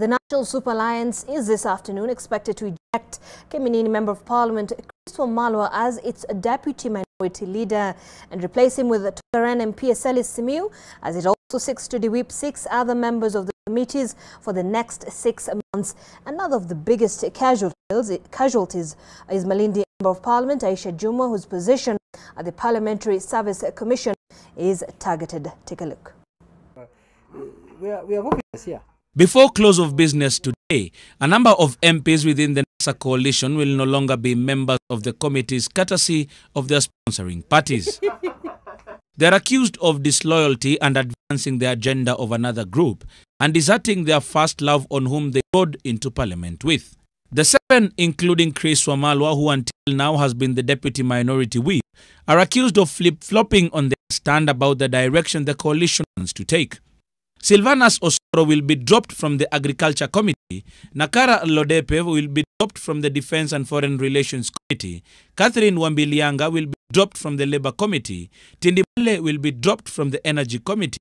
The National Super Alliance is this afternoon expected to eject Kiminini Member of Parliament Chris Wamalwa as its deputy minority leader and replace him with Tongaren MP Eseli Simiyu, as it also seeks to de-whip 6 other members of the committees for the next 6 months. Another of the biggest casualties is Malindi Member of Parliament Aisha Juma, whose position at the Parliamentary Service Commission is targeted. Take a look. We are working here. Before close of business today, a number of MPs within the NASA coalition will no longer be members of the committees courtesy of their sponsoring parties. They are accused of disloyalty and advancing the agenda of another group and deserting their first love on whom they rode into parliament with. The 7, including Chris Wamalwa, who until now has been the deputy minority whip, are accused of flip-flopping on their stand about the direction the coalition wants to take. Sylvanus Osoro will be dropped from the Agriculture Committee, Nakara Lodepe will be dropped from the Defense and Foreign Relations Committee, Catherine Wambilianga will be dropped from the Labour Committee, Tindibale will be dropped from the Energy Committee,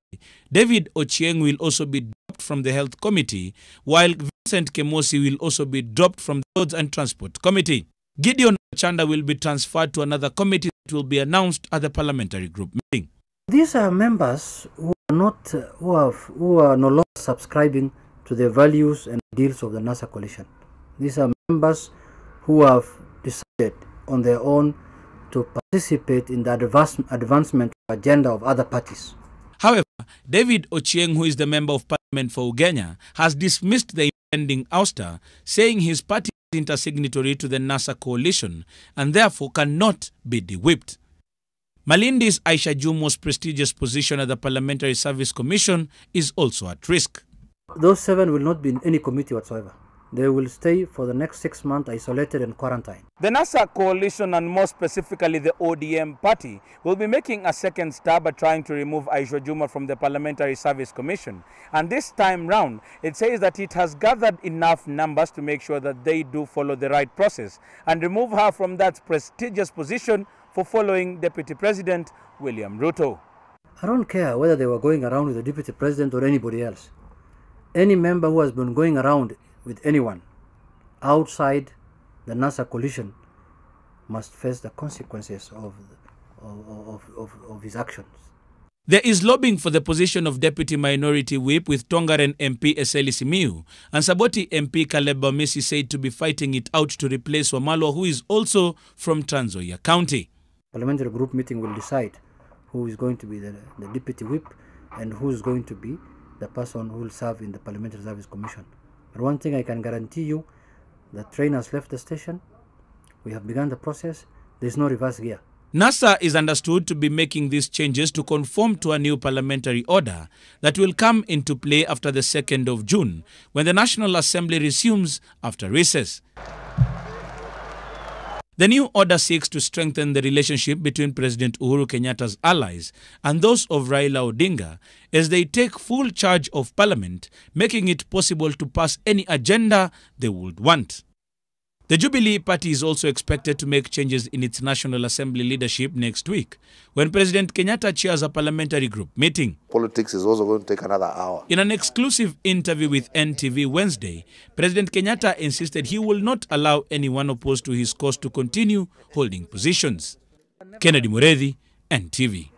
David Ochieng will also be dropped from the Health Committee, while Vincent Kemosi will also be dropped from the Roads and Transport Committee. Gideon Chanda will be transferred to another committee that will be announced at the parliamentary group meeting. These are members who are no longer subscribing to the values and ideals of the NASA coalition. These are members who have decided on their own to participate in the advancement agenda of other parties. However, David Ochieng, who is the member of parliament for Ugenya, has dismissed the impending ouster, saying his party is intersignatory to the NASA coalition and therefore cannot be de-whipped. Malindi's Aisha Jumo's prestigious position at the Parliamentary Service Commission is also at risk. Those 7 will not be in any committee whatsoever. They will stay for the next 6 months isolated and quarantined. The NASA coalition, and more specifically the ODM party, will be making a second stab at trying to remove Aisha Juma from the Parliamentary Service Commission. And this time round, it says that it has gathered enough numbers to make sure that they do follow the right process and remove her from that prestigious position for following Deputy President William Ruto. I don't care whether they were going around with the Deputy President or anybody else. Any member who has been going around with anyone outside the NASA coalition must face the consequences of his actions. There is lobbying for the position of Deputy Minority Whip, with Tongaren MP Eseli Simiyu and Saboti MP Caleb Bamisi said to be fighting it out to replace Wamalwa, who is also from Trans Nzoia County. Parliamentary group meeting will decide who is going to be the deputy whip and who is going to be the person who will serve in the Parliamentary Service Commission. But one thing I can guarantee you, the train has left the station. We have begun the process. There is no reverse gear. NASA is understood to be making these changes to conform to a new parliamentary order that will come into play after the 2nd of June, when the National Assembly resumes after recess. The new order seeks to strengthen the relationship between President Uhuru Kenyatta's allies and those of Raila Odinga as they take full charge of Parliament, making it possible to pass any agenda they would want. The Jubilee Party is also expected to make changes in its National Assembly leadership next week, when President Kenyatta chairs a parliamentary group meeting. Politics is also going to take another hour. In an exclusive interview with NTV Wednesday, President Kenyatta insisted he will not allow anyone opposed to his cause to continue holding positions. Kennedy Muredi, NTV.